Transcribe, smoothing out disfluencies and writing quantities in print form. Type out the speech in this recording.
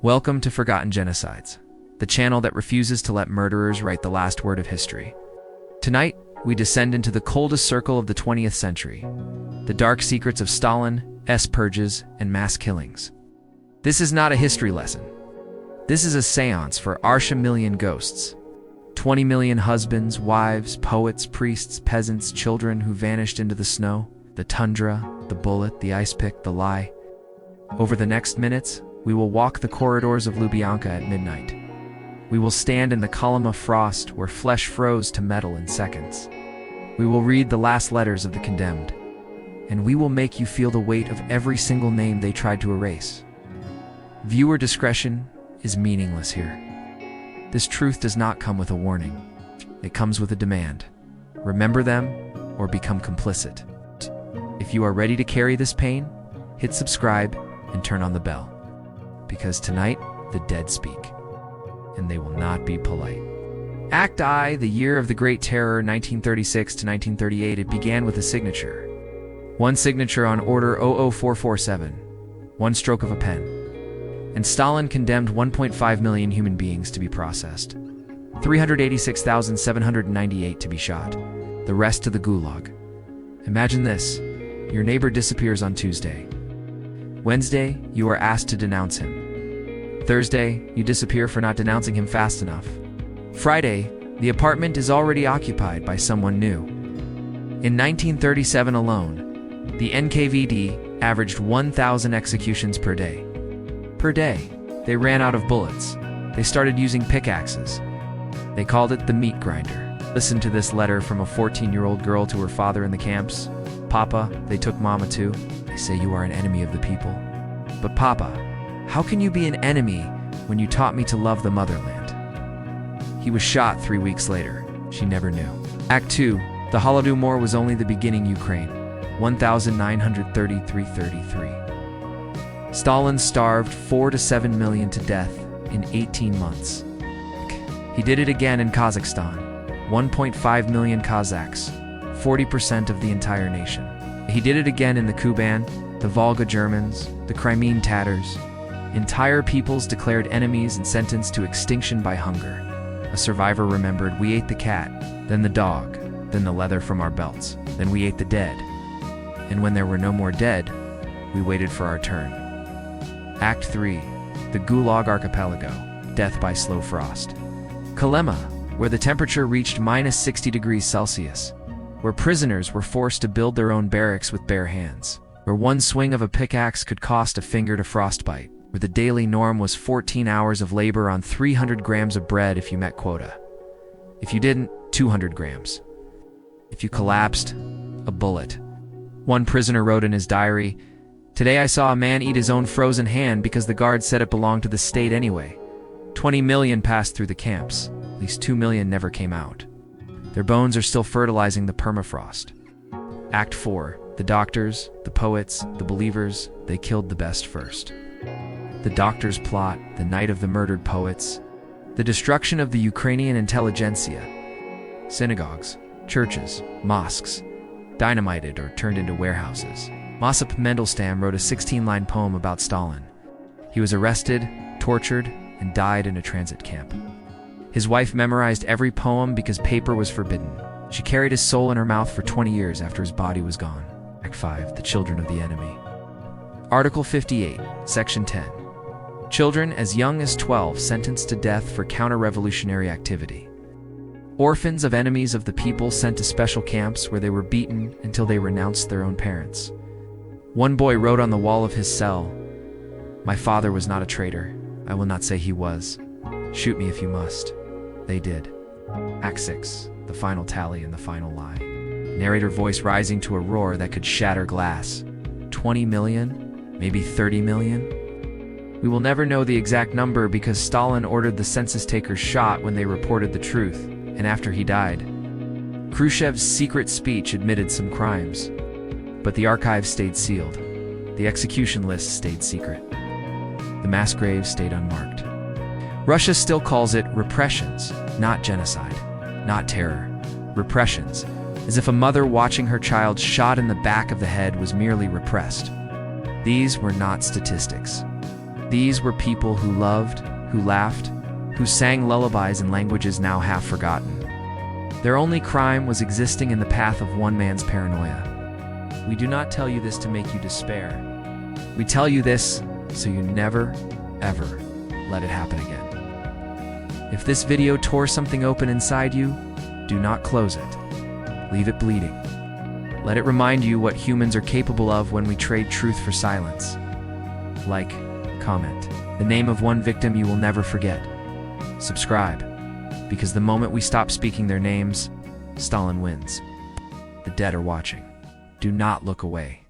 Welcome to Forgotten Genocides, the channel that refuses to let murderers write the last word of history. Tonight, we descend into the coldest circle of the 20th century, the dark secrets of Stalin Purges and mass killings. This is not a history lesson. This is a seance for million ghosts. 20 million husbands, wives, poets, priests, peasants, children who vanished into the snow, the tundra, the bullet, the ice pick, the lie. Over the next minutes, we will walk the corridors of Lubyanka at midnight. We will stand in the Kolyma frost where flesh froze to metal in seconds. We will read the last letters of the condemned, and we will make you feel the weight of every single name they tried to erase. Viewer discretion is meaningless here. This truth does not come with a warning. It comes with a demand. Remember them or become complicit. If you are ready to carry this pain, hit subscribe and turn on the bell. Because tonight, the dead speak, and they will not be polite. Act I, the year of the Great Terror, 1936 to 1938, it began with a signature. One signature on Order 00447, one stroke of a pen. And Stalin condemned 1.5 million human beings to be processed, 386,798 to be shot, the rest to the Gulag. Imagine this, your neighbor disappears on Tuesday. Wednesday, you are asked to denounce him. Thursday, you disappear for not denouncing him fast enough. Friday, the apartment is already occupied by someone new. In 1937 alone, the NKVD averaged 1,000 executions per day. Per day, they ran out of bullets. They started using pickaxes. They called it the meat grinder. Listen to this letter from a 14-year-old girl to her father in the camps. Papa, they took Mama too. They say you are an enemy of the people. But Papa, how can you be an enemy when you taught me to love the motherland? He was shot 3 weeks later. She never knew. Act 2, the Holodomor was only the beginning. Ukraine, 1933-33. Stalin starved 4 to 7 million to death in 18 months. He did it again in Kazakhstan, 1.5 million Kazakhs, 40% of the entire nation. He did it again in the Kuban, the Volga Germans, the Crimean Tatars. Entire peoples declared enemies and sentenced to extinction by hunger. A survivor remembered, we ate the cat, then the dog, then the leather from our belts, then we ate the dead. And when there were no more dead, we waited for our turn. Act 3, the Gulag Archipelago, death by slow frost. Kolyma, where the temperature reached -60 degrees Celsius, where prisoners were forced to build their own barracks with bare hands, where one swing of a pickaxe could cost a finger to frostbite, where the daily norm was 14 hours of labor on 300 grams of bread if you met quota. If you didn't, 200 grams. If you collapsed, a bullet. One prisoner wrote in his diary, "Today I saw a man eat his own frozen hand because the guard said it belonged to the state anyway. 20 million passed through the camps. At least 2 million never came out. Their bones are still fertilizing the permafrost." Act 4, the doctors, the poets, the believers, they killed the best first. The doctors' plot, the night of the murdered poets, the destruction of the Ukrainian intelligentsia, synagogues, churches, mosques, dynamited or turned into warehouses. Josip Mandelstam wrote a 16-line poem about Stalin. He was arrested, tortured, and died in a transit camp. His wife memorized every poem because paper was forbidden. She carried his soul in her mouth for 20 years after his body was gone. Act 5, the children of the enemy. Article 58, Section 10. Children as young as 12 sentenced to death for counter-revolutionary activity. Orphans of enemies of the people sent to special camps where they were beaten until they renounced their own parents. One boy wrote on the wall of his cell, "My father was not a traitor. I will not say he was. Shoot me if you must." They did. Act 6, the final tally and the final lie. Narrator voice rising to a roar that could shatter glass. 20 million? Maybe 30 million? We will never know the exact number because Stalin ordered the census takers shot when they reported the truth, and after he died. Khrushchev's secret speech admitted some crimes, but the archives stayed sealed. The execution lists stayed secret. The mass graves stayed unmarked. Russia still calls it repressions, not genocide, not terror. Repressions, as if a mother watching her child shot in the back of the head was merely repressed. These were not statistics. These were people who loved, who laughed, who sang lullabies in languages now half forgotten. Their only crime was existing in the path of one man's paranoia. We do not tell you this to make you despair. We tell you this so you never, ever let it happen again. If this video tore something open inside you, do not close it. Leave it bleeding. Let it remind you what humans are capable of when we trade truth for silence. Like, comment. The name of one victim you will never forget. Subscribe, because the moment we stop speaking their names, Stalin wins. The dead are watching. Do not look away.